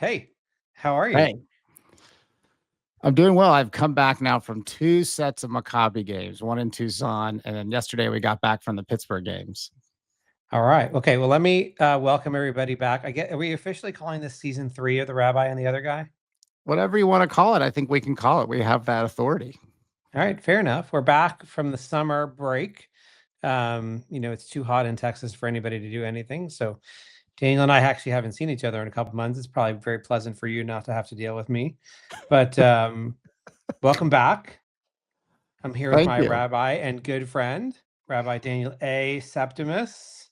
Hey, how are you? Hey, I'm doing well. I've come back now from 2 sets of Maccabi games, one in Tucson, and then yesterday we got back from the Pittsburgh games. All right. Okay. Well, let me welcome everybody back. Are we officially calling this season 3 of The Rabbi and the Other Guy? Whatever you want to call it, I think we can call it. We have that authority. All right. Fair enough. We're back from the summer break. It's too hot in Texas for anybody to do anything. So Daniel and I actually haven't seen each other in a couple months. It's probably very pleasant for you not to have to deal with me. But welcome back. I'm here with Thank my you. rabbi and good friend, Rabbi Daniel A. Septimus,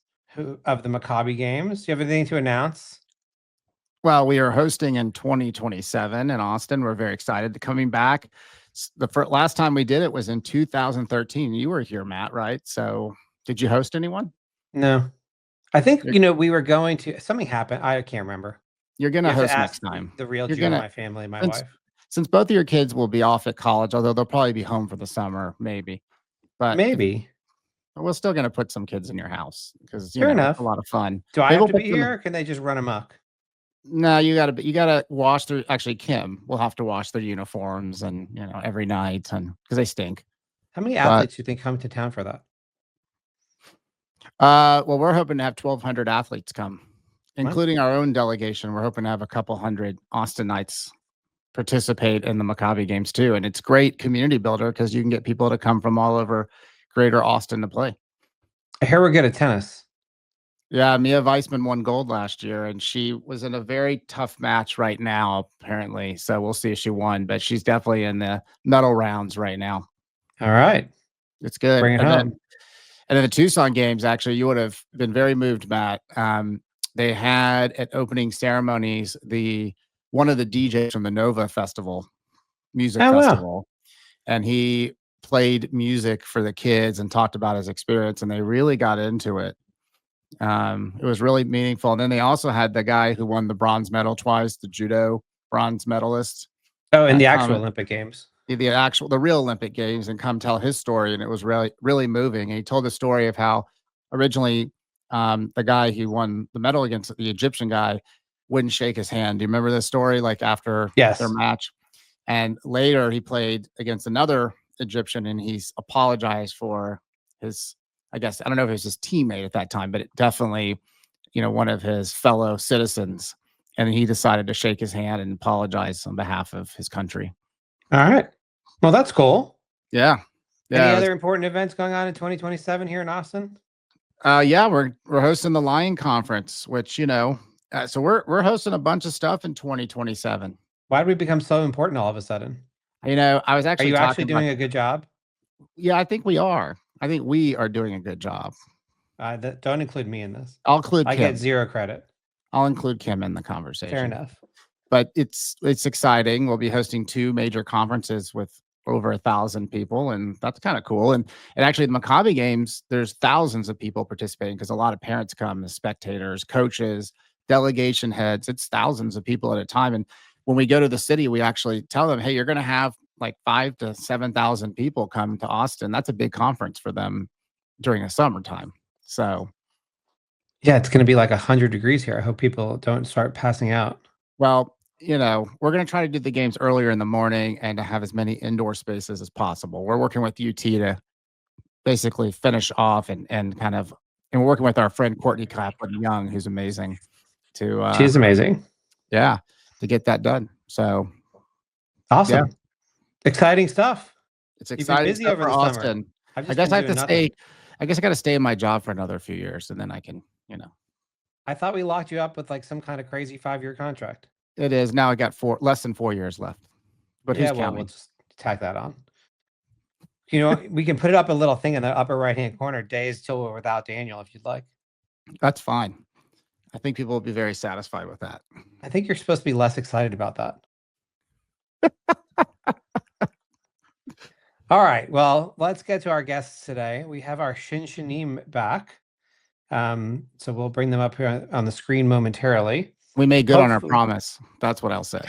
of the Maccabi games. Do you have anything to announce? Well, we are hosting in 2027 in Austin. We're very excited to coming back. Last time we did it was in 2013. You were here, Matt, right? So did you host anyone? No. I think, You're, we were going to, something happened. I can't remember. you're going You to have to host ask next time. the real You're Jew going of to, my family, my since, wife. since both of your kids will be off at college, although they'll probably be home for the summer, maybe. But if Maybe. we're still going to put some kids in your house because Fair it's a enough. lot of fun. Do I Maybe have we'll to be put some. here or can they just run amok? No, you gotta wash their. Actually, Kim will have to wash their uniforms and every night and because they stink. How many But athletes do you think come to town for that? well, we're hoping to have 1,200 athletes come, What? including our own delegation. We're hoping to have a couple hundred Austinites participate in the Maccabi games too, and it's great community builder because you can get people to come from all over Greater Austin to play. I hear we're good at tennis. Yeah, Mia Weissman won gold last year, and she was in a very tough match right now, apparently. So we'll see if she won, but she's definitely in the medal rounds right now. All right. It's good. Bring it And home. then the Tucson games, actually, you would have been very moved, Matt. They had at opening ceremonies one of the DJs from the Nova Festival, music Oh, wow. festival, and he played music for the kids and talked about his experience, and they really got into it. It was really meaningful. And then they also had the guy who won the bronze medal twice, the judo bronze medalist, Oh, in the actual come Olympic Games. the real Olympic Games and come tell his story. And it was really, really moving. And he told the story of how originally the guy who won the medal against the Egyptian guy wouldn't shake his hand. Do you remember this story? Like after their Yes. match, and later he played against another Egyptian and he's apologized for his, I guess, I don't know if it was his teammate at that time, but it definitely, one of his fellow citizens. And he decided to shake his hand and apologize on behalf of his country. All right. Well, that's cool. Yeah. Any Yeah. other important events going on in 2027 here in Austin? Yeah, we're hosting the Lion Conference, which, so we're hosting a bunch of stuff in 2027. Why did we become so important all of a sudden? I was Are actually you actually talking about, doing a good job? yeah, I think we are. I think we are doing a good job. Don't include me in this. I'll include I Kim. get 0 credit. I'll include Kim in the conversation. Fair enough. But it's exciting. We'll be hosting 2 major conferences with over 1,000 people, and that's kind of cool. And actually, the Maccabi games, there's thousands of people participating because a lot of parents come as spectators, coaches, delegation heads. It's thousands of people at a time. And when we go to the city, we actually tell them, hey, you're going to have like 5,000 to 7,000 people come to Austin. That's a big conference for them during the summertime. So, yeah, it's going to be like 100 degrees here. I hope people don't start passing out. well, we're going to try to do the games earlier in the morning and to have as many indoor spaces as possible. We're working with UT to basically finish off and we're working with our friend Courtney Kaplan Young, who's amazing, She's amazing. to get that done. So awesome. Yeah. Exciting stuff. It's exciting. You've been busy over the Austin. summer. I guess I have to stay. I guess I got to stay in my job for another few years, and then I can, I thought we locked you up with like some kind of crazy 5-year contract. It is now. I got less than 4 years left. But yeah, who's well, counting? we'll just tack that on. We can put it up a little thing in the upper right-hand corner, days till we're without Daniel, if you'd like. That's fine. I think people will be very satisfied with that. I think you're supposed to be less excited about that. All right. Well, let's get to our guests today. We have our ShinShinim back. So we'll bring them up here on the screen momentarily. We made good on our promise. That's what I'll say.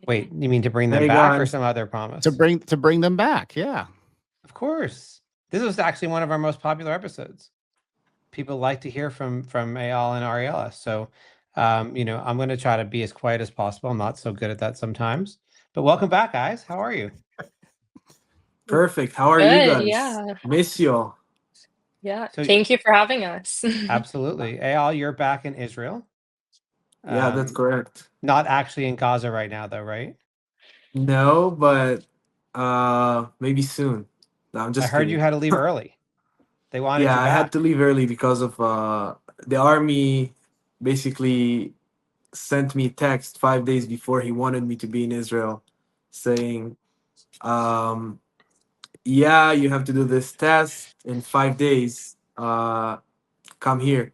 Wait, you mean to bring them back or some other promise? To bring them back, yeah. Of course. This was actually one of our most popular episodes. People like to hear from Eyal and Ariella. So I'm going to try to be as quiet as possible. I'm not so good at that sometimes. But welcome back, guys. How are you? Perfect. How are you Good, guys? yeah. Miss you all. Yeah. So- Thank you for having us. Absolutely. Eyal, you're back in Israel. Yeah, that's correct. Not actually in Gaza right now, though, right? No, but maybe soon. No, I'm I just heard kidding. you had to leave early. They wanted Yeah, you I had back. to leave early because of the army basically sent me a text 5 days before he wanted me to be in Israel saying, yeah, you have to do this test in 5 days. Come here.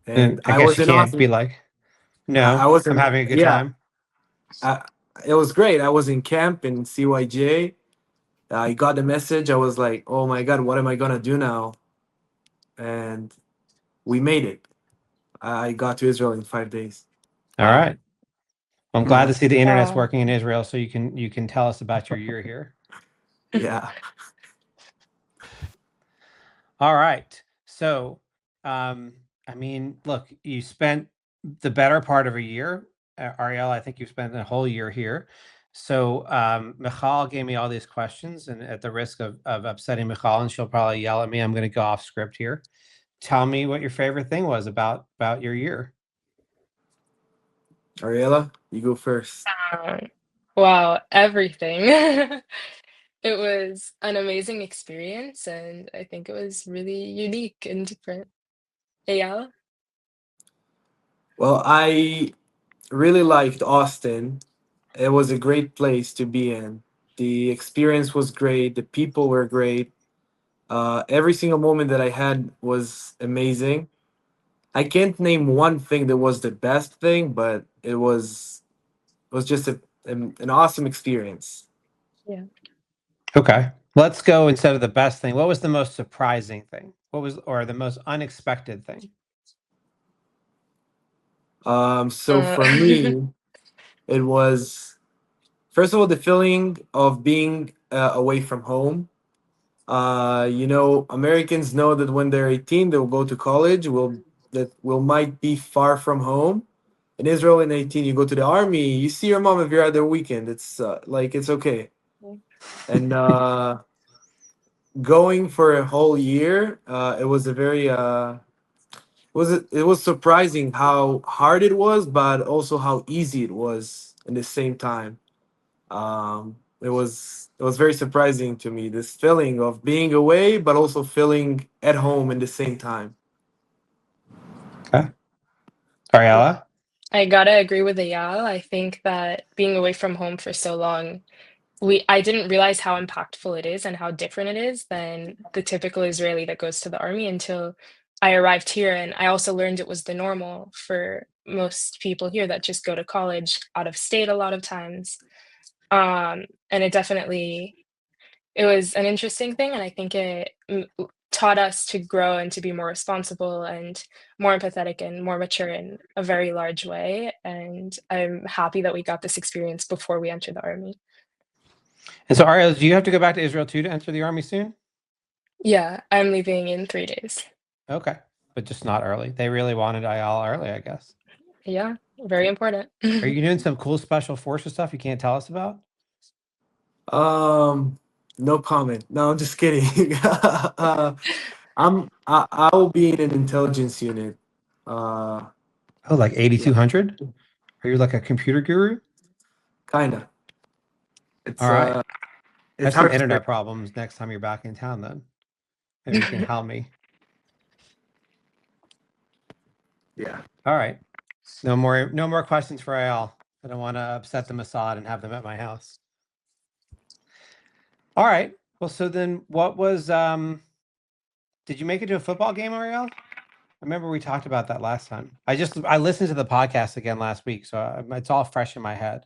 And I I guess was you in can't be Austin. like, I no, I'm wasn't, having a good yeah, time. it was great. I was in camp in CYJ. I got the message. I was like, oh my God, what am I going to do now? And we made it. I got to Israel in 5 days. All right. I'm glad to see the internet's Wow. working in Israel, so you can tell us about your year here. Yeah. All right. So, look, you spent the better part of a year. Ariella, I think you spent a whole year here. So, Michal gave me all these questions, and at the risk of upsetting Michal, and she'll probably yell at me, I'm going to go off script here. Tell me what your favorite thing was about your year. Ariella, you go first. Wow, everything. It was an amazing experience, and I think it was really unique and different. Eyal? Well, I really liked Austin. It was a great place to be in. The experience was great. The people were great. Every single moment that I had was amazing. I can't name one thing that was the best thing, but it was just an awesome experience. Yeah. Okay. Let's go instead of the best thing. What was the most surprising thing? Or the most unexpected thing? So for me, it was first of all the feeling of being away from home. Americans know that when they're 18, they'll go to college. Will might be far from home. In Israel, in 18, you go to the army. You see your mom if you're at the weekend. It's like it's okay. And going for a whole year, it was a very it was surprising how hard it was, but also how easy it was in the same time. It was very surprising to me, this feeling of being away but also feeling at home in the same time. Okay. Ariella? I gotta agree with Eyal. I think that being away from home for so long, I didn't realize how impactful it is and how different it is than the typical Israeli that goes to the army until I arrived here. And I also learned it was the normal for most people here that just go to college out of state a lot of times. And it was an interesting thing, and I think it taught us to grow and to be more responsible and more empathetic and more mature in a very large way. And I'm happy that we got this experience before we entered the army. And so, Ariella, do you have to go back to Israel too to enter the army soon? Yeah, I'm leaving in 3 days. Okay. But just not early. They really wanted Eyal early, I guess. Yeah, very important. Are you doing some cool special forces stuff you can't tell us about? No comment. No, I'm just kidding. I will be in an intelligence unit. Uh, Oh, like 8200? Are you like a computer guru? Kinda. It's All right. I it's have some hard to say. internet problems next time you're back in town then. Maybe you can help me. Yeah. All right. No more questions for Eyal. I don't want to upset the Mossad and have them at my house. All right. Well, so then what was did you make it to a football game, Ariel? I remember we talked about that last time. I listened to the podcast again last week, so it's all fresh in my head.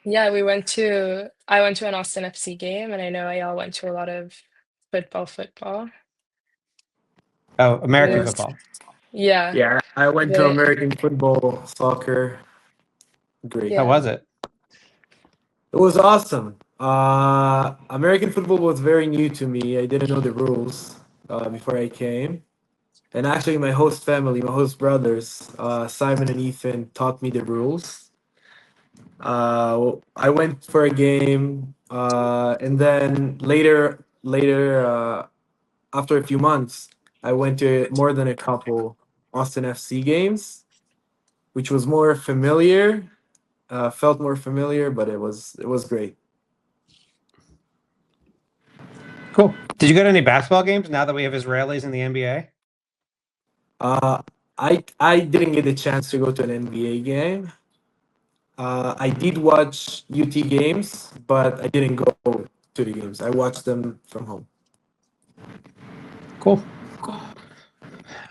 Yeah, I went to an Austin FC game, and I know y'all went to a lot of football. Oh, American Yes. football. Yeah. Yeah, I went to Really, American football, soccer. Great. How yeah. was it? It was awesome. American football was very new to me. I didn't know the rules before I came. And actually, my host family, my host brothers, Simon and Ethan, taught me the rules. I went for a game, and then later, after a few months, I went to more than a couple Austin FC games, which was more familiar, felt more familiar, but it was great. Cool. Did you go to any basketball games now that we have Israelis in the NBA? Uh, I didn't get a chance to go to an NBA game. I did watch UT games, but I didn't go to the games. I watched them from home. Cool.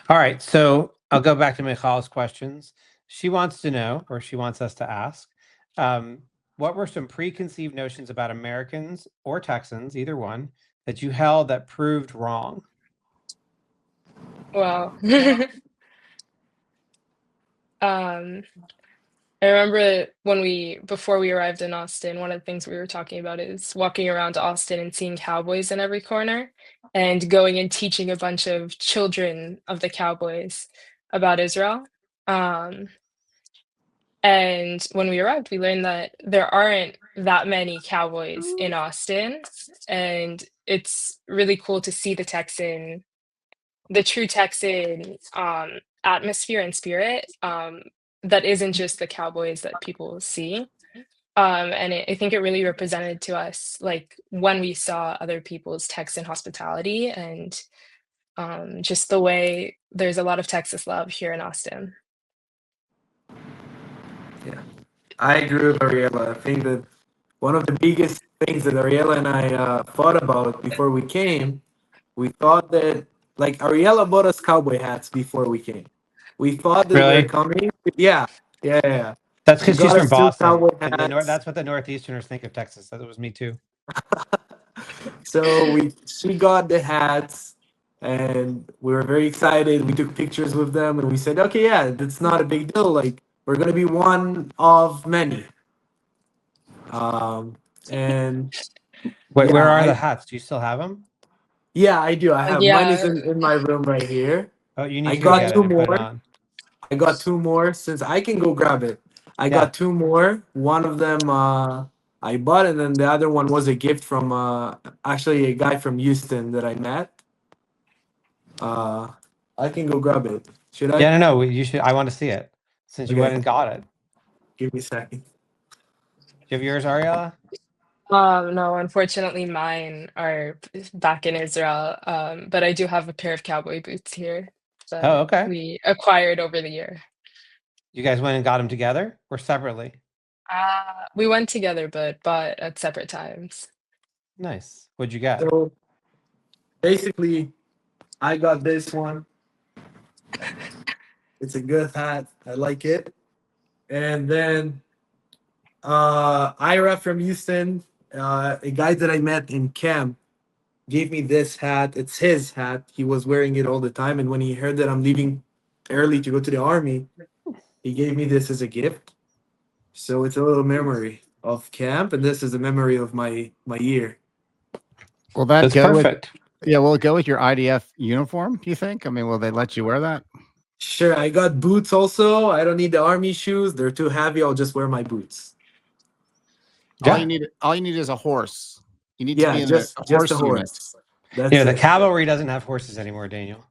All right. So I'll go back to Michal's questions. She wants to know, or she wants us to ask, what were some preconceived notions about Americans or Texans, either one, that you held that proved wrong? Wow. Um, I remember before we arrived in Austin, one of the things we were talking about is walking around Austin and seeing cowboys in every corner and going and teaching a bunch of children of the cowboys about Israel. Um, and when we arrived, we learned that there aren't that many cowboys in Austin. And it's really cool to see the true Texan atmosphere and spirit that isn't just the cowboys that people see. And I think it really represented to us, like when we saw other people's Texan hospitality and just the way there's a lot of Texas love here in Austin. Yeah, I agree with Ariella. I think that one of the biggest things that Ariella and I thought about before we came, we thought that like Ariella bought us cowboy hats before we came. We thought that we were Really? coming. Yeah, yeah, yeah. That's She because she's got from us two Boston, cowboy and hats. that's what the Northeasterners think of Texas. That was me too. So she got the hats, and we were very excited. We took pictures with them, and we said, okay, yeah, that's not a big deal. Like we're gonna be one of many. Um, and Wait, yeah, where are the I hats? Do you still have them? yeah I do. I have mine is Yeah, in my room right here. Oh, you need I to go got get it two and put it more. on. I got two more since I can go grab it. I Yeah. got two more. One of them I bought, and then the other one was a gift from actually a guy from Houston that I met. Uh, I can go grab it. Should I? Yeah, no, you should. I want to see it since you went Okay, and got it. give me a second. Do you have yours, Ariella? no, unfortunately, mine are back in Israel, but I do have a pair of cowboy boots here Oh, that okay. we acquired over the year. You guys went and got them together or separately? We went together, but bought at separate times. Nice. What'd you get? So basically, I got this one. It's a good hat. I like it. And then Ira from Houston, a guy that I met in camp, gave me this hat. It's his hat. He was wearing it all the time. And when he heard that I'm leaving early to go to the army, he gave me this as a gift. So it's a little memory of camp, and this is a memory of my year. Will that That's go with? perfect. Yeah, will it go with your IDF uniform? Do you think? I mean, will they let you wear that? Sure, I got boots also. I don't need the army shoes. They're too heavy. I'll just wear my boots. All Yeah. you need is a horse. You need to Yeah, be in a just a horse unit. horse. That's The it. cavalry doesn't have horses anymore, Daniel.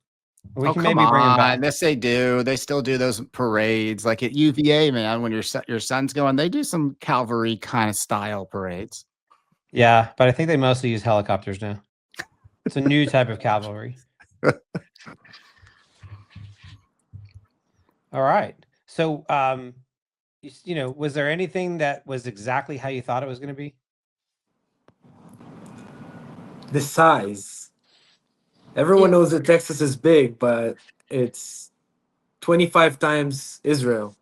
We Oh, can come maybe bring them back. on. Yes, they do. They still do those parades. Like at UVA, man, when your son's going, they do some cavalry kind of style parades. Yeah, but I think they mostly use helicopters now. It's a new type of cavalry. All right. So, was there anything that was exactly how you thought it was going to be? The size. Everyone knows that Texas is big, but it's 25 times Israel.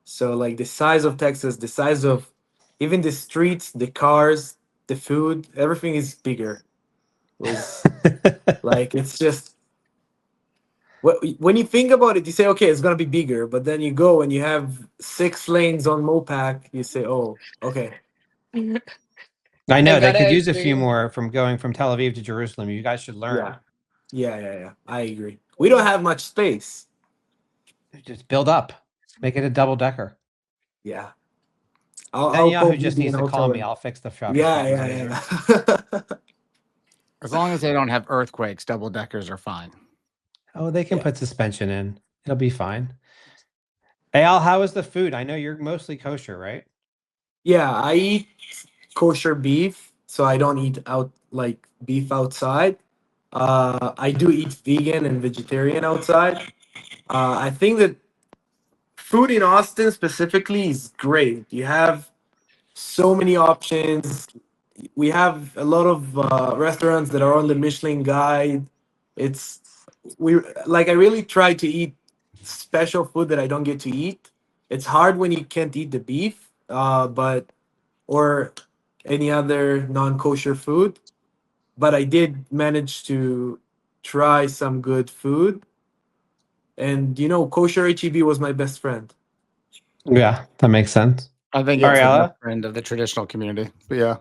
So like the size of Texas, the size of even the streets, the cars, the food, everything is bigger. It was like it's just when you think about it, you say, okay, it's gonna be bigger, but then you go and you have 6 lanes on Mopac, you say, oh, okay. I know I they could gotta use a few agree. more from going from Tel Aviv to Jerusalem. You guys should learn. Yeah. Yeah. I agree. we don't have much space. Just build up. Make it a double decker. Yeah. I'll Danielle, who poke just Bibi needs and to I'll call tell me. her. I'll fix the shopping Yeah, problem yeah, later. yeah. As long as they don't have earthquakes, double deckers are fine. Oh, they can Yeah. put suspension in. It'll be fine. Eyal, how is the food? I know you're mostly kosher, right? Yeah, I eat kosher beef, so I don't eat out like beef outside. I do eat vegan and vegetarian outside. I think that food in Austin specifically is great. You have so many options. We have a lot of restaurants that are on the Michelin guide. It's we like I really try to eat special food that I don't get to eat. It's hard when you can't eat the beef, but or any other non-kosher food. But I did manage to try some good food, and kosher HEB was my best friend. Yeah, that makes sense. I think it's Yeah. the Ariella, best friend of the traditional community. But yeah.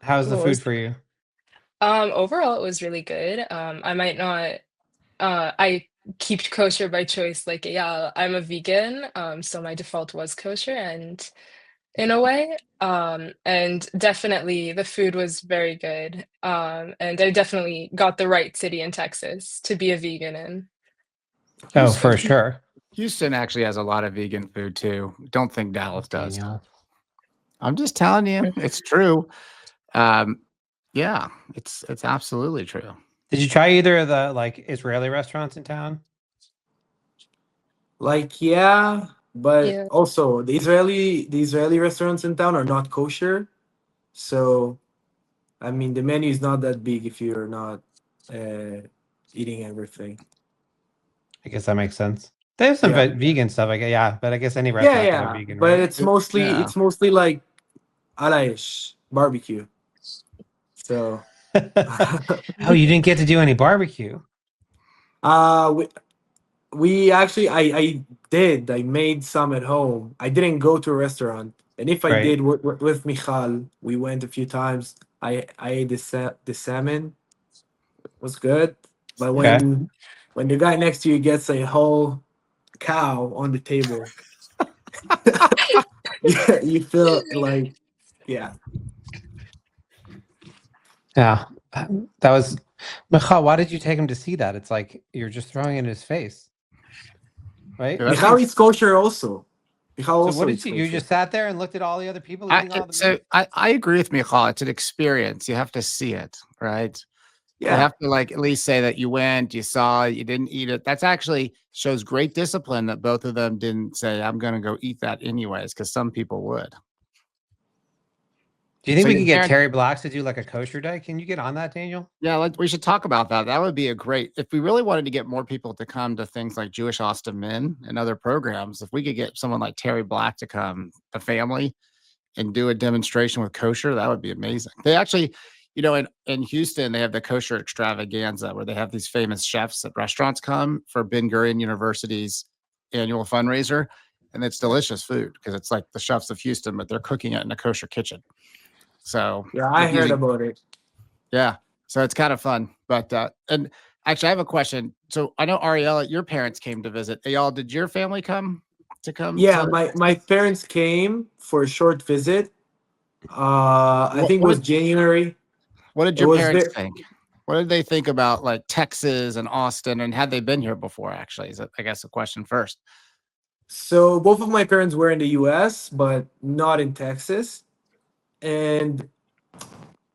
how's the What food was for you? overall it was really good. I might not I keep kosher by choice, like, yeah, I'm a vegan, so my default was kosher and in a way. And definitely the food was very good. And I definitely got the right city in Texas to be a vegan in. Oh, Houston, for sure. Houston actually has a lot of vegan food too. Don't think Dallas does. Danielle. I'm just telling you, it's true. Yeah, it's absolutely true. Did you try either of the like Israeli restaurants in town? Like, yeah, but Yeah. also the Israeli restaurants in town are not kosher. So I mean the menu is not that big if you're not uh, eating everything. I guess that makes sense. They have some Yeah. vegan stuff, yeah, but I guess any Yeah, restaurant can have yeah. vegan, But right? it's mostly Yeah. it's mostly like Alaish barbecue. So Oh, you didn't get to do any barbecue. uh we, we actually I made some at home. I didn't go to a restaurant. And if I Right. did with Michal, we went a few times. I ate the salmon. Was good. But Okay. when the guy next to you gets a whole cow on the table, you feel like, yeah. Yeah. That was Michal, why did you take him to see that? It's like you're just throwing it in his face. Right? Yeah, that Michal seems- eats kosher also. Michal So also what did eats you kosher. just sat there and looked at all the other people eating all the so meat? I agree with Michal. It's an experience. You have to see it, right? You Yeah. have to like at least say that you went, you saw, you didn't eat it. That's actually shows great discipline that both of them didn't say, I'm going to go eat that anyways, because some people would. Do you think So we your could get parents- Terry Blacks to do like a kosher day? Can you get on that, Daniel? Yeah, like we should talk about that. That would be a great, if we really wanted to get more people to come to things like Jewish Austin Men and other programs, if we could get someone like Terry Black to come, a family, and do a demonstration with kosher, that would be amazing. They actually, in Houston, they have the kosher extravaganza where they have these famous chefs at restaurants come for Ben Gurion University's annual fundraiser. And it's delicious food because it's like the chefs of Houston, but they're cooking it in a kosher kitchen. So Yeah, I heard about it. yeah. So it's kind of fun. But and actually I have a question. So I know Ariella, your parents came to visit. Eyal, did your family come? Yeah, my parents came for a short visit. I think it was January. What did It your was parents there. think? What did they think about like Texas and Austin, and had they been here before? Actually, is that, I guess, the question first. So both of my parents were in the U.S., but not in Texas. And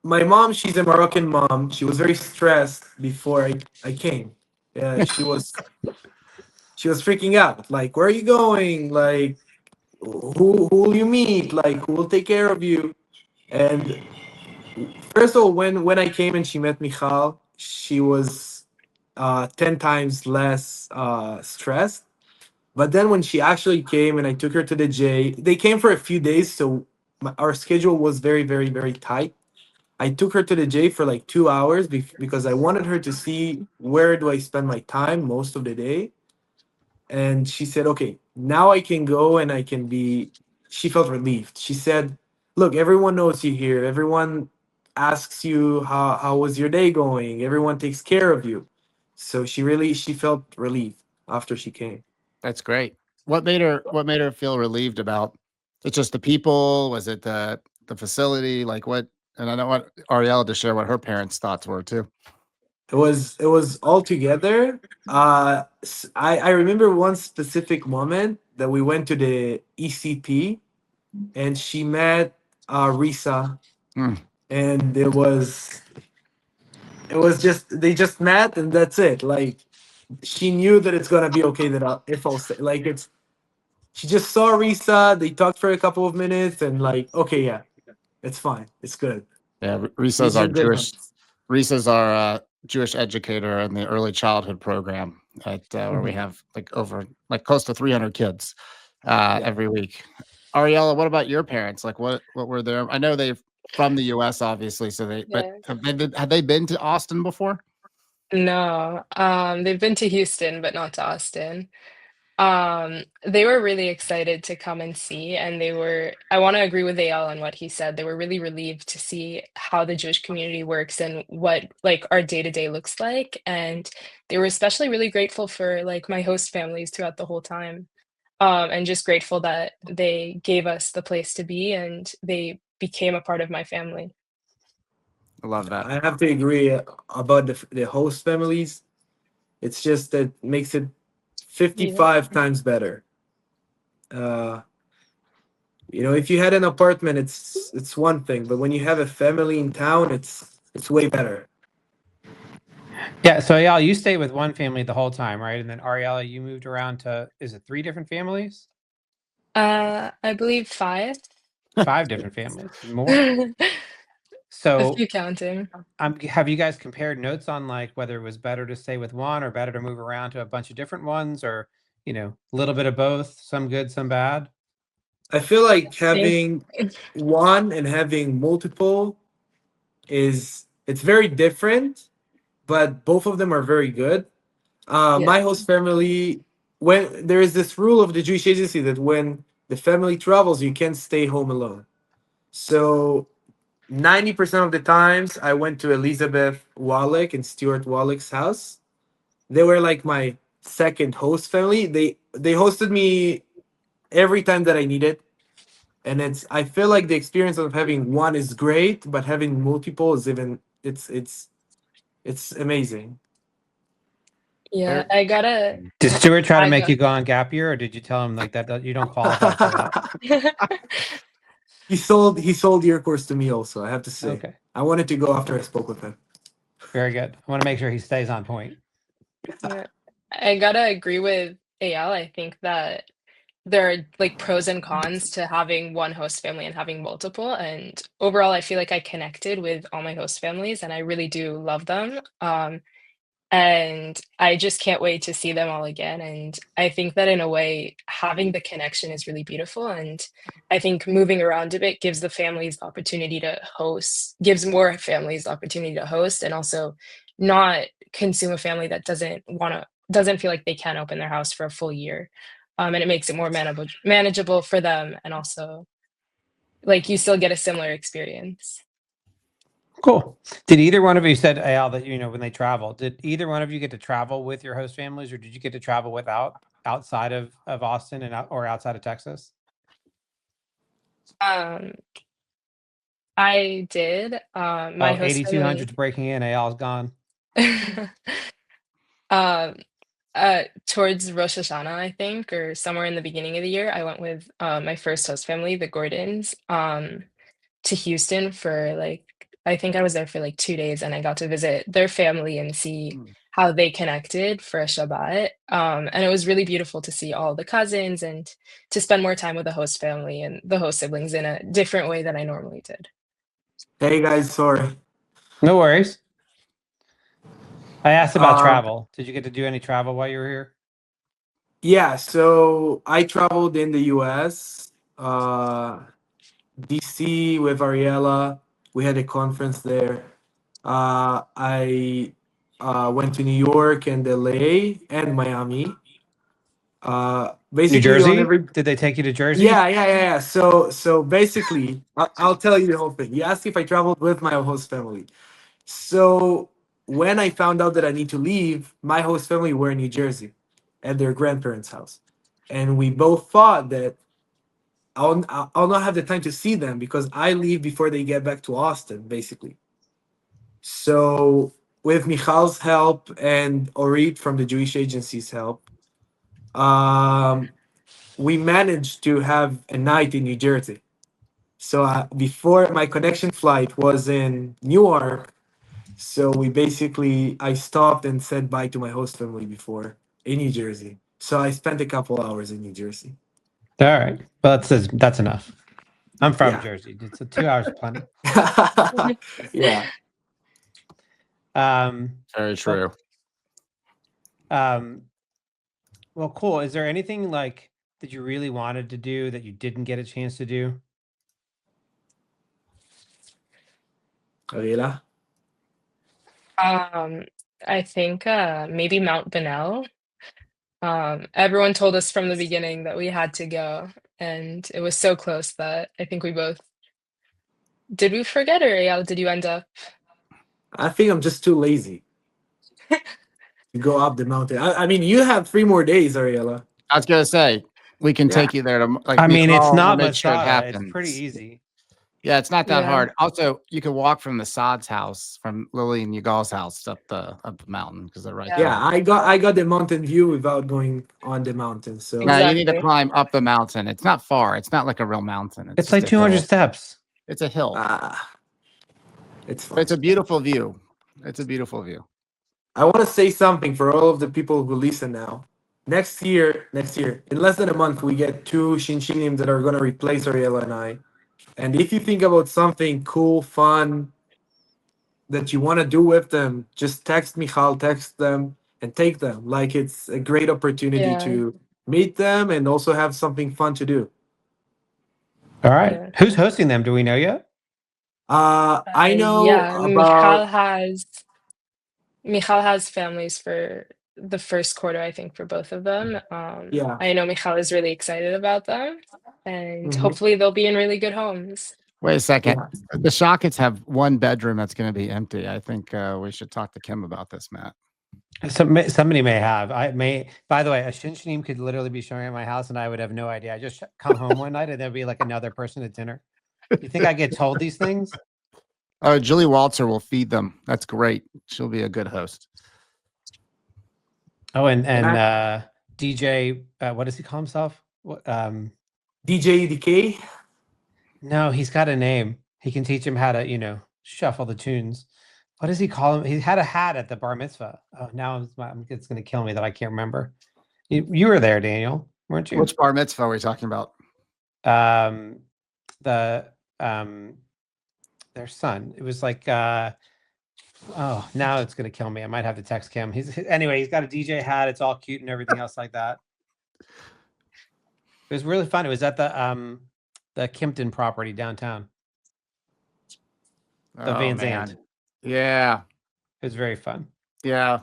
my mom, she's a Moroccan mom. She was very stressed before I came. She was freaking out. Like, where are you going? Like, who will you meet? Like, who will take care of you? And first of all, when I came and she met Michal, she was 10 times less stressed. But then when she actually came and I took her to the J, they came for a few days, so our schedule was very, very, very tight. I took her to the J for like 2 hours because I wanted her to see where do I spend my time most of the day. And she said, okay, now I can go and I can be. She felt relieved. She said, look, everyone knows you here. Everyone asks you how was your day going. Everyone takes care of you. So she felt relieved after she came. That's great. What made her feel relieved about? It's just the people? Was it the facility? Like what? And I don't want Ariella to share what her parents' thoughts were too. It was all together. I remember one specific moment that we went to the ECP and she met Risa, Mm. and it was just they just met and that's it. Like she knew that it's gonna be okay that if I'll say like it's she just saw Risa. They talked for a couple of minutes and like okay, yeah, it's fine, it's good. Yeah, These are good ones. Risa's our Jewish educator in the early childhood program at where we have like close to 300 kids every week. Ariella, what about your parents? Like what were their? I know they're from the U.S. obviously, so but Yeah. had they been to Austin before? No, they've been to Houston, but not to Austin. They were really excited to come and see, and I want to agree with Eyal on what he said. They were really relieved to see how the Jewish community works and what like our day-to-day looks like. And they were especially really grateful for like my host families throughout the whole time. And just grateful that they gave us the place to be and they became a part of my family. I love that. I have to agree about the host families. It's just that makes it Yeah. 55 times better. Uh, if you had an apartment, it's one thing, but when you have a family in town, it's way better. Yeah. So Eyal, you stayed with one family the whole time, right? And then Ariella, you moved around to, is it 3 different families? I believe 5. 5 different families, more. A So few counting. have you guys compared notes on like whether it was better to stay with one or better to move around to a bunch of different ones, or a little bit of both, some good, some bad? I feel like Think having one and having multiple it's very different, but both of them are very good. yeah. My host family, when there is this rule of the Jewish agency that when the family travels, you can't stay home alone. So 90% of the times I went to Elizabeth Wallach and Stuart Wallach's house. They were like my second host family. They hosted me every time that I needed. And I feel like the experience of having one is great, but having multiple is even it's amazing. Yeah, There- I gotta Did Stuart try to I make got you go on gap year, or did you tell him like that you don't qualify for that? He sold your course to me also, I have to say. Okay, I wanted to go after I spoke with him. very good. I want to make sure he stays on point. Yeah. I gotta agree with Eyal. I think that there are like pros and cons to having one host family and having multiple. And overall, I feel like I connected with all my host families and I really do love them. And I just can't wait to see them all again. And I think that in a way, having the connection is really beautiful. And I think moving around a bit gives the families the opportunity to host, gives more families the opportunity to host and also not consume a family that doesn't feel like they can open their house for a full year. And it makes it more manageable for them. And also, like, you still get a similar experience. Cool. Did either one of you said, Al, that when they travel, did either one of you get to travel with your host families, or did you get to travel outside of Austin or outside of Texas? Um, I did. My Oh, host 8200's family. breaking in. Al's gone. Um, towards Rosh Hashanah, I think, or somewhere in the beginning of the year, I went with my first host family, the Gordons, to Houston for like, I think I was there for like 2 days and I got to visit their family and see Mm. how they connected for a Shabbat. And it was really beautiful to see all the cousins and to spend more time with the host family and the host siblings in a different way than I normally did. Hey guys, sorry. No worries. I asked about Um, travel. Did you get to do any travel while you were here? yeah, so I traveled in the US, DC with Ariella. We had a conference there. I went to New York and LA and Miami. Basically New Jersey? on every. Did they take you to Jersey? Yeah. So basically, I'll tell you the whole thing. You asked if I traveled with my host family. So when I found out that I need to leave, my host family were in New Jersey, at their grandparents' house, and we both thought that I'll not have the time to see them because I leave before they get back to Austin, basically. So with Michal's help and Orit from the Jewish Agency's help, um, we managed to have a night in New Jersey. So before my connection flight was in Newark, so I stopped and said bye to my host family before in New Jersey. So I spent a couple hours in New Jersey. All right. Well, that's enough. I'm from Yeah. Jersey. It's 2 hours plenty. Yeah. Very true. Well, cool. Is there anything like that you really wanted to do that you didn't get a chance to do? Ariella? I think maybe Mount Benel. Everyone told us from the beginning that we had to go, and it was so close that I think we both did. We forget, or Eyal, did you end up? I think I'm just too lazy to go up the mountain. I mean, you have 3 more days, Ariella. I was gonna say we can take you there to like. I mean, it's Michal will not make sure it Masada. It's happens. pretty easy. Yeah, it's not that Yeah. hard. Also, you can walk from the Sod's house, from Lily and Yigal's house up the mountain because they're right Yeah. there. Yeah, I got the mountain view without going on the mountain. So Now you need to Exactly. climb up the mountain. It's not far. It's not like a real mountain. It's just like a 200 hill. steps. It's a hill. it's But fun. it's a beautiful view. It's a beautiful view. I want to say something for all of the people who listen now. Next year, in less than a month, we get 2 ShinShinim that are going to replace Ariella and I. And if you think about something cool, fun that you want to do with them, just text Michal, text them, and take them. Like it's a great opportunity Yeah. to meet them and also have something fun to do. All right. Yeah. Who's hosting them? Do we know yet? I know Yeah, about. Michal has families for the first quarter, I think, for both of them. Yeah. I know Michal is really excited about them, and Mhm. hopefully they'll be in really good homes. Wait a second. Yeah. The Shockets have one bedroom that's going to be empty. I think we should talk to Kim about this, Matt. Somebody may have. I may. By the way, a ShinShinim could literally be showing at my house, and I would have no idea. I just come home one night, and there'd be like another person at dinner. You think I get told these things? Oh, Julie Walter will feed them. That's great. She'll be a good host. Oh, and DJ, what does he call himself? DJ DK. No, he's got a name. He can teach him how to, shuffle the tunes. What does he call him? He had a hat at the bar mitzvah. Oh, now it's going to kill me that I can't remember. You were there, Daniel, weren't you? Which bar mitzvah are we talking about? Their son. It was like, now it's going to kill me. I might have to text Kim. He's got a DJ hat. It's all cute and everything else like that. It was really fun. It was at the Kimpton property downtown. The Van Zandt. Yeah. It was very fun. Yeah.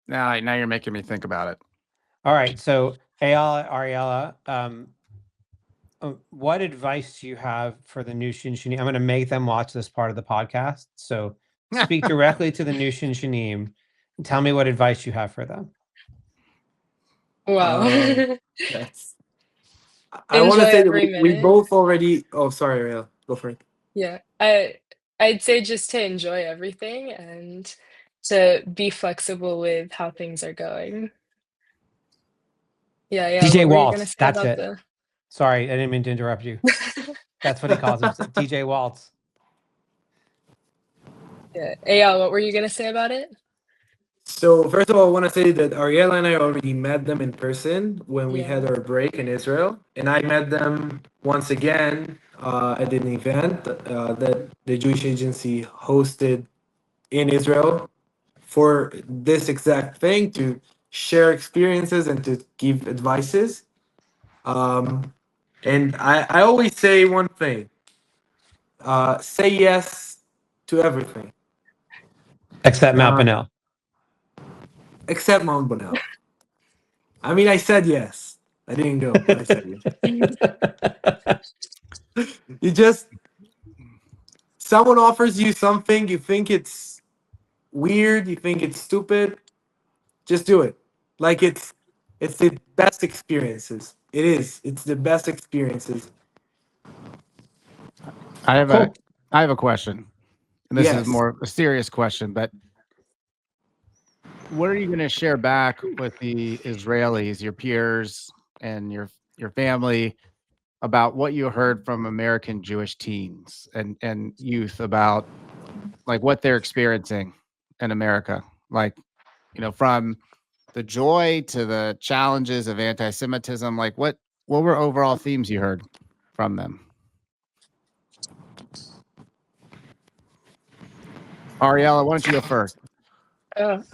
Now you're making me think about it. All right. So, Eyal, Ariella, what advice do you have for the new ShinShinim? I'm going to make them watch this part of the podcast. So, speak directly to the new ShinShinim and tell me what advice you have for them. Wow. Yes. I want to say that we both already. Oh, sorry, Ariella. Go for it. Yeah, I'd say just to enjoy everything and to be flexible with how things are going. Yeah. DJ What were you gonna Waltz. say That's about it. Sorry, I didn't mean to interrupt you. That's what he calls himself, DJ Waltz. Yeah, Eyal, what were you gonna say about it? So first of all, I want to say that Ariella and I already met them in person when we Yeah. had our break in Israel, and I met them once again at an event that the Jewish Agency hosted in Israel for this exact thing, to share experiences and to give advices. And I always say one thing: say yes to everything Except Mount Benel. except Mount Bonel. I mean, I said yes. I didn't go. I said you just someone offers you something, you think it's weird, you think it's stupid, just do it. Like it's the best experiences. It is. It's the best experiences. I have Cool. a question. And this is Yes. more a serious question, but what are you going to share back with the Israelis, your peers, and your family about what you heard from American Jewish teens and youth about like what they're experiencing in America? Like, from the joy to the challenges of anti-Semitism, like what were overall themes you heard from them? Ariella, why don't you go first? Oh,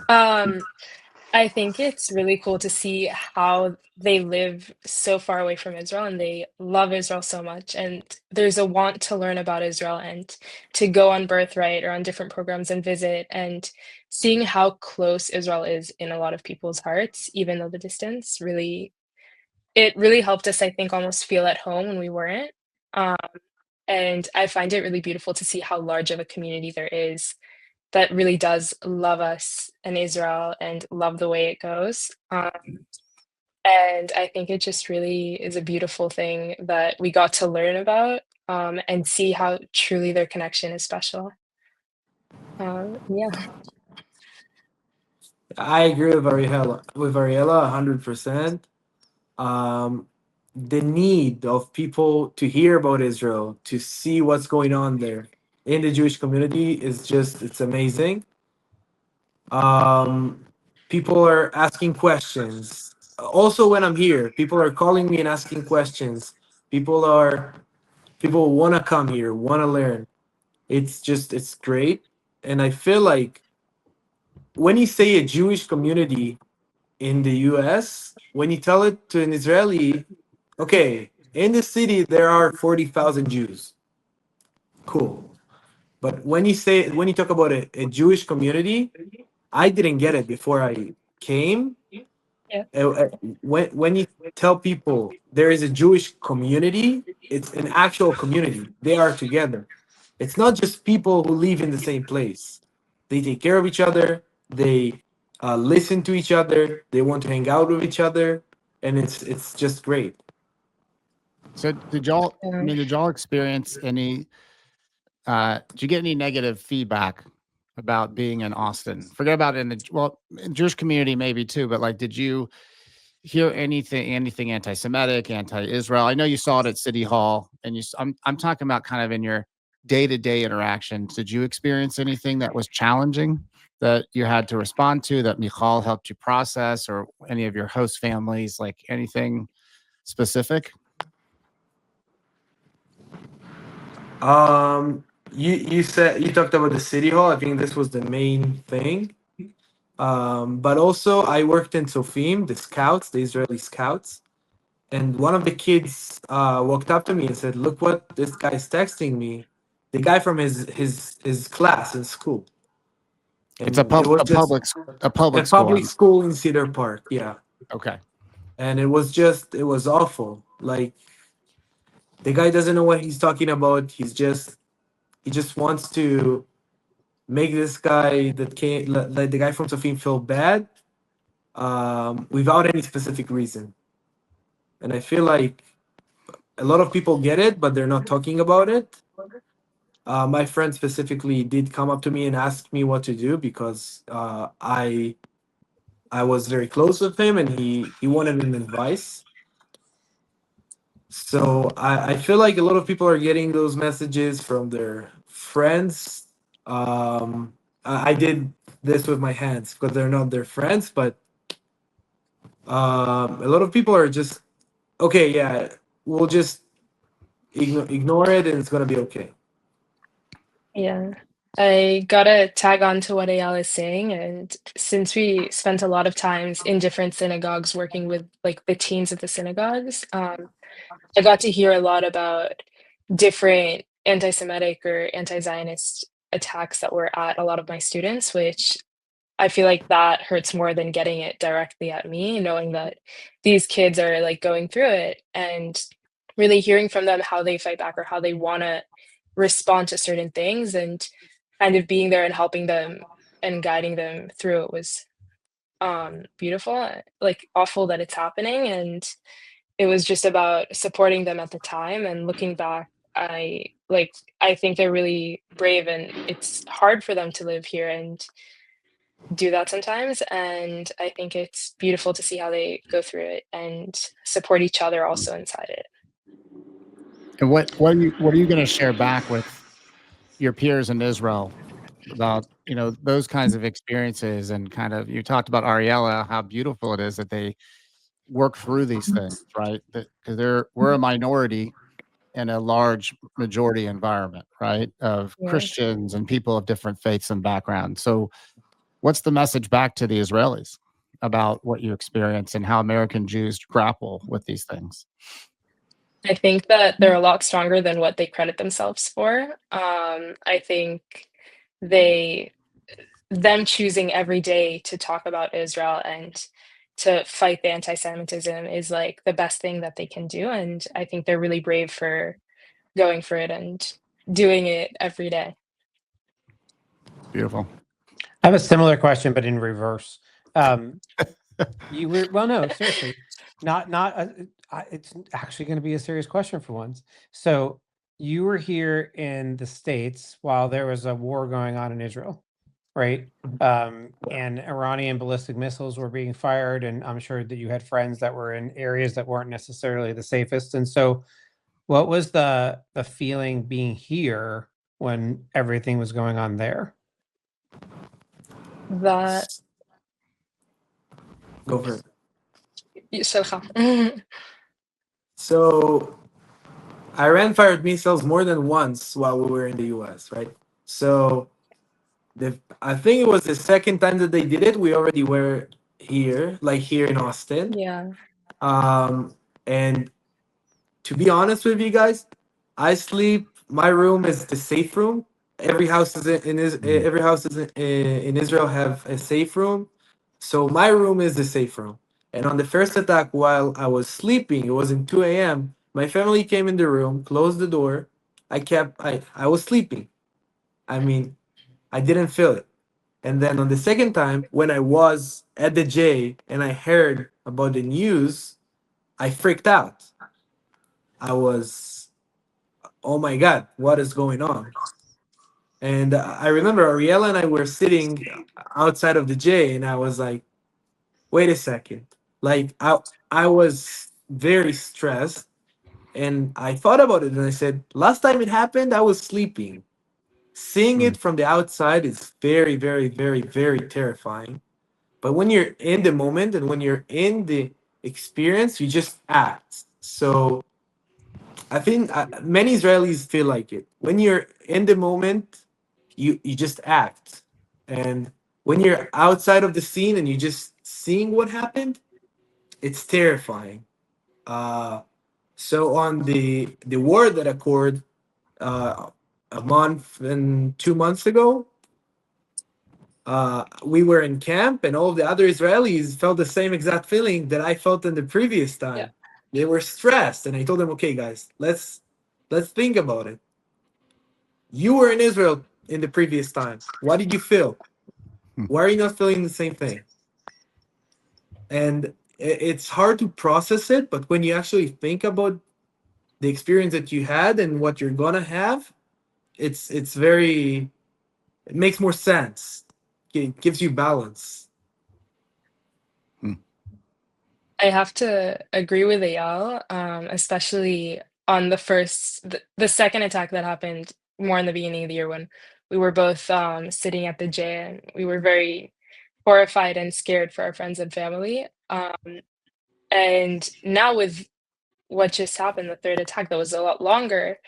I think it's really cool to see how they live so far away from Israel and they love Israel so much. And there's a want to learn about Israel and to go on Birthright or on different programs and visit and seeing how close Israel is in a lot of people's hearts, even though the distance it really helped us, I think, almost feel at home when we weren't. Um, and I find it really beautiful to see how large of a community there is that really does love us and Israel and love the way it goes. And I think it just really is a beautiful thing that we got to learn about and see how truly their connection is special. Yeah. I agree with Ariella 100%. Um, the need of people to hear about Israel, to see what's going on there in the Jewish community is just it's amazing. Um, people are asking questions. Also, when I'm here, people are calling me and asking questions. People are people want to come here, want to learn. It's great, and I feel like when you say a Jewish community in the U.S., when you tell it to an Israeli, okay, in the city there are 40,000 Jews. Cool. But when you talk about a Jewish community, I didn't get it before I came. Yeah. When you tell people there is a Jewish community, it's an actual community. They are together. It's not just people who live in the same place. They take care of each other. They listen to each other. They want to hang out with each other, and it's just great. So did y'all experience any did you get any negative feedback about being in Austin? Forget about it in in Jewish community maybe too, but like did you hear anything anti-Semitic, anti-Israel? I know you saw it at City Hall and I'm talking about kind of in your day-to-day interactions. Did you experience anything that was challenging that you had to respond to that Michal helped you process or any of your host families, like anything specific? You said you talked about the city hall. I think this was the main thing. But also I worked in Sofim, the scouts, the Israeli scouts, and one of the kids walked up to me and said, "Look what this guy's texting me." The guy from his class in school, It's a and it was just a a public school. public school in Cedar Park. Yeah, Okay. and it was awful. Like the guy doesn't know what he's talking about. He just wants to make this guy that came like the guy from Sofim feel bad without any specific reason. And I feel like a lot of people get it, but they're not talking about it. My friend specifically did come up to me and ask me what to do because I was very close with him and he wanted an advice. So I feel like a lot of people are getting those messages from their friends. I did this with my hands because they're not their friends, but a lot of people are just okay. Yeah, we'll just ignore it and it's gonna be okay. Yeah. I gotta tag on to what Eyal is saying, and since we spent a lot of times in different synagogues working with like the teams at the synagogues, I got to hear a lot about different anti-Semitic or anti-Zionist attacks that were at a lot of my students, which I feel like that hurts more than getting it directly at me, knowing that these kids are like going through it and really hearing from them how they fight back or how they want to respond to certain things and kind of being there and helping them and guiding them through it was beautiful, like awful that it's happening. And it was just about supporting them at the time. And looking back, I think they're really brave and it's hard for them to live here and do that sometimes. And I think it's beautiful to see how they go through it and support each other also inside it. And what are you going to share back with your peers in Israel about, those kinds of experiences? And kind of, you talked about Ariella, how beautiful it is that they work through these things, right? Because we're a minority in a large majority environment, right? Of Yeah. Christians and people of different faiths and backgrounds. So what's the message back to the Israelis about what you experience and how American Jews grapple with these things? I think that they're a lot stronger than what they credit themselves for. I think they them choosing every day to talk about Israel and to fight the anti-Semitism is like the best thing that they can do. And I think they're really brave for going for it and doing it every day. Beautiful. I have a similar question, but in reverse. You were no, seriously, it's actually going to be a serious question for once. So you were here in the States while there was a war going on in Israel, right? And Iranian ballistic missiles were being fired, and I'm sure that you had friends that were in areas that weren't necessarily the safest. And so, what was the feeling being here when everything was going on there? That Go for it. שלך. So Iran fired missiles more than once while we were in the U.S., right? So I think it was the second time that they did it. We already were here, like here in Austin. Yeah. And to be honest with you guys, I sleep. My room is the safe room. Every house is every house is in Israel have a safe room, so my room is the safe room. And on the first attack, while I was sleeping, it was in 2 a.m. My family came in the room, closed the door. I was sleeping. I mean, I didn't feel it. And then on the second time, when I was at the J and I heard about the news, I freaked out. I was, oh my God, what is going on? And I remember Ariella and I were sitting outside of the J, and I was like, wait a second. Like, I was very stressed, and I thought about it, and I said, last time it happened, I was sleeping. Seeing it from the outside is very, very, very, very terrifying. But when you're in the moment and when you're in the experience, you just act. So I think many Israelis feel like it. When you're in the moment, you just act, and when you're outside of the scene and you're just seeing what happened, it's terrifying. Uh, so on the war that occurred uh, a month and 2 months ago, we were in camp, and all the other Israelis felt the same exact feeling that I felt in the previous time. Yeah. They were stressed, and I told them, "Okay, guys, let's think about it. You were in Israel in the previous time. What did you feel? Why are you not feeling the same thing?" And it's hard to process it, but when you actually think about the experience that you had and what you're gonna have, it's very it makes more sense. It gives you balance. I have to agree with Eyal, especially on the second attack that happened more in the beginning of the year when we were both sitting at the J and we were very horrified and scared for our friends and family. And now with what just happened, the third attack that was a lot longer,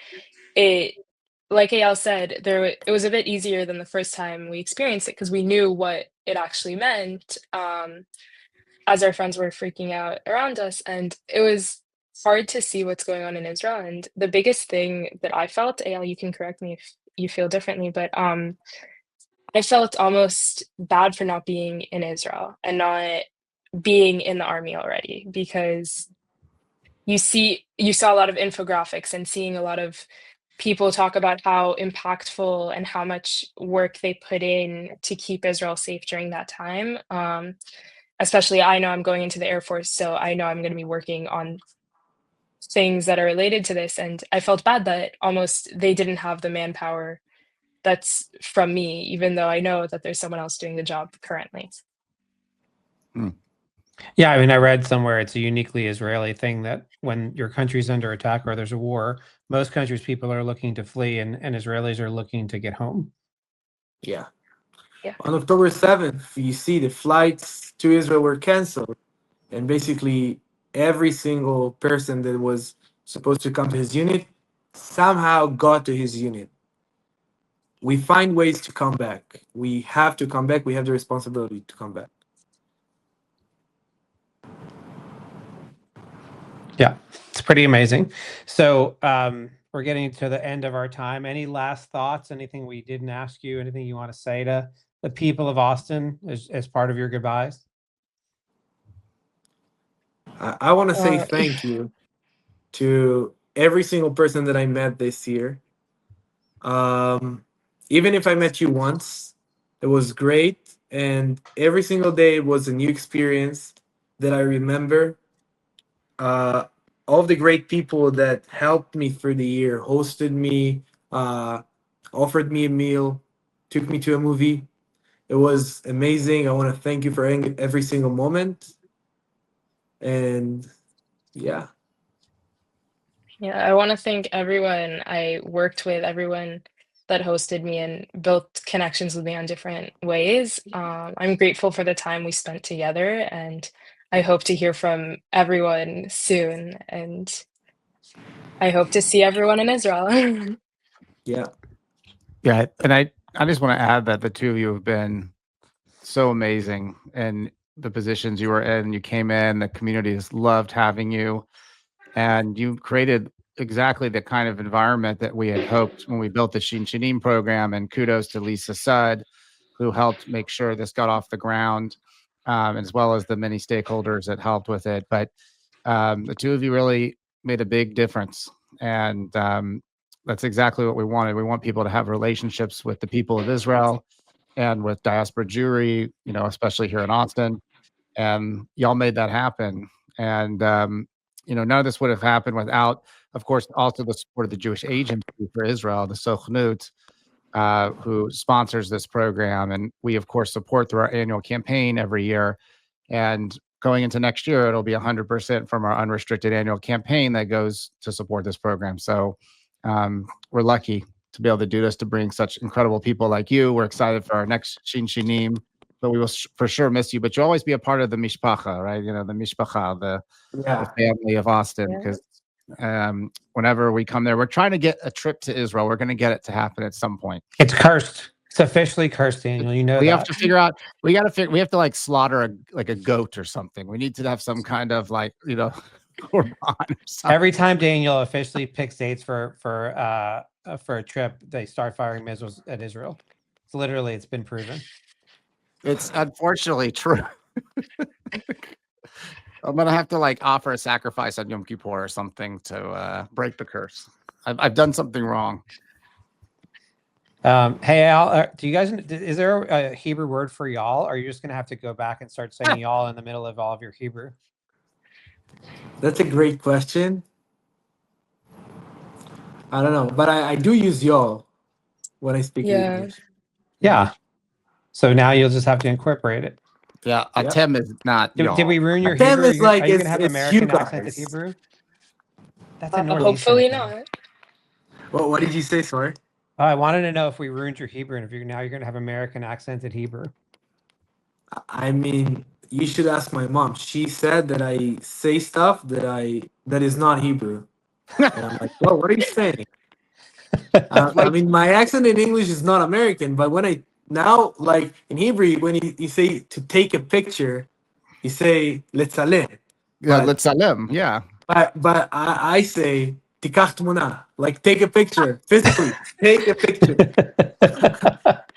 it like Eyal said, it was a bit easier than the first time we experienced it because we knew what it actually meant. As our friends were freaking out around us, and it was hard to see what's going on in Israel. And the biggest thing that I felt, Eyal, you can correct me if you feel differently, but I felt almost bad for not being in Israel and not being in the army already, because you saw a lot of infographics and seeing a lot of people talk about how impactful and how much work they put in to keep Israel safe during that time. Especially, I know I'm going into the Air Force, so I know I'm going to be working on things that are related to this. And I felt bad that almost they didn't have the manpower that's from me, even though I know that there's someone else doing the job currently. Yeah, I mean, I read somewhere it's a uniquely Israeli thing that when your country's under attack or there's a war, most countries people are looking to flee, and Israelis are looking to get home. Yeah. Yeah. On October 7th, you see the flights to Israel were canceled, and basically every single person that was supposed to come to his unit somehow got to his unit. We find ways to come back. We have to come back. We have the responsibility to come back. Yeah, it's pretty amazing. So we're getting to the end of our time. Any last thoughts? Anything we didn't ask you? Anything you want to say to the people of Austin as part of your goodbyes? I want to say thank you to every single person that I met this year. Even if I met you once, it was great. And every single day was a new experience that I remember. All of the great people that helped me through the year, hosted me, offered me a meal, took me to a movie. It was amazing. I want to thank you for every single moment. And yeah. Yeah, I want to thank everyone I worked with, everyone that hosted me and built connections with me on different ways. I'm grateful for the time we spent together, and I hope to hear from everyone soon. And I hope to see everyone in Israel. Yeah. Yeah, and I just want to add that the two of you have been so amazing in the positions you were in. You came in, the community has loved having you, and you created exactly the kind of environment that we had hoped when we built the ShinShinim program. And kudos to Lisa Sudd, who helped make sure this got off the ground, as well as the many stakeholders that helped with it. But the two of you really made a big difference, and that's exactly what we wanted. We want people to have relationships with the people of Israel and with diaspora Jewry, especially here in Austin. And y'all made that happen. And none of this would have happened without, of course, also the support of the Jewish Agency for Israel, the Sochnut, who sponsors this program. And we, of course, support through our annual campaign every year. And going into next year, it'll be 100% from our unrestricted annual campaign that goes to support this program. So we're lucky to be able to do this, to bring such incredible people like you. We're excited for our next ShinShinim, but we will for sure miss you. But you'll always be a part of the mishpacha, right? The mishpacha, the family of Austin, because whenever we come there, we're trying to get a trip to Israel. We're going to get it to happen at some point. It's cursed. It's officially cursed, Daniel. You know we that. have to figure out. We have to like slaughter a goat or something. We need to have some kind of korban or something. Every time Daniel officially picks dates for a trip, they start firing missiles at Israel. It's been proven. It's unfortunately true. I'm gonna have to offer a sacrifice on Yom Kippur or something to break the curse. I've done something wrong. Hey, Al, do you guys? Is there a Hebrew word for y'all? Or are you just gonna have to go back and start saying y'all in the middle of all of your Hebrew? That's a great question. I don't know, but I do use y'all when I speak English. Yeah. So now you'll just have to incorporate it. Yeah, Atem is not y'all. Did we ruin your Atem Hebrew? is Are you gonna have it's American you accented guys. Hebrew? That's a Northeastern Hopefully thing. not. Well, what did you say? Sorry. I wanted to know if we ruined your Hebrew, and if you're gonna have American accented Hebrew. I mean, you should ask my mom. She said that I say stuff that is not Hebrew, and I'm like, well, what are you saying? I mean, my accent in English is not American, but when I now in Hebrew, when you say to take a picture, you say letzalem. Yeah, letzalem. Yeah. But I say tikach tmuna, take a picture physically. Take a picture.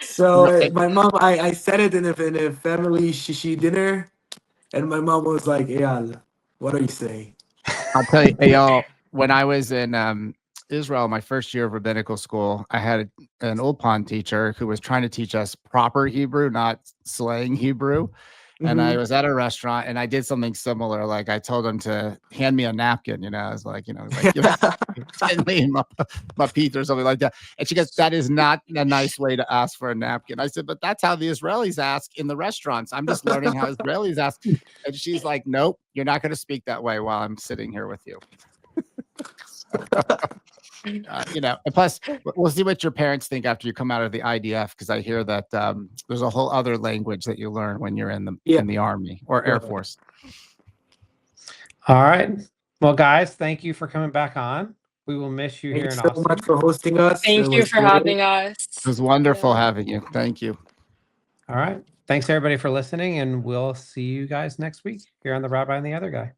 So Right. my mom, I said it in a family shishi dinner, and my mom was like, Eyal, what are you saying? I'll tell you, Eyal, when I was in Israel, my first year of rabbinical school, I had an Ulpan teacher who was trying to teach us proper Hebrew, not slang Hebrew. And I Mhm. was at a restaurant and I did something similar. Like I told him to hand me a napkin, I was like, send me my pizza or something like that. And she goes, that is not a nice way to ask for a napkin. I said, but that's how the Israelis ask in the restaurants. I'm just learning how Israelis ask. And she's like, nope, you're not going to speak that way while I'm sitting here with you. And plus we'll see what your parents think after you come out of the IDF, because I hear that there's a whole other language that you learn when you're in the Army or Air Force. All right. Well, guys, thank you for coming back on. We will miss you here in Thanks so Austin. much for hosting us. It Thank you was for great. having us. It was wonderful Yeah. having you. Thank you. All right. Thanks everybody for listening, and we'll see you guys next week here on The Rabbi and the Other Guy.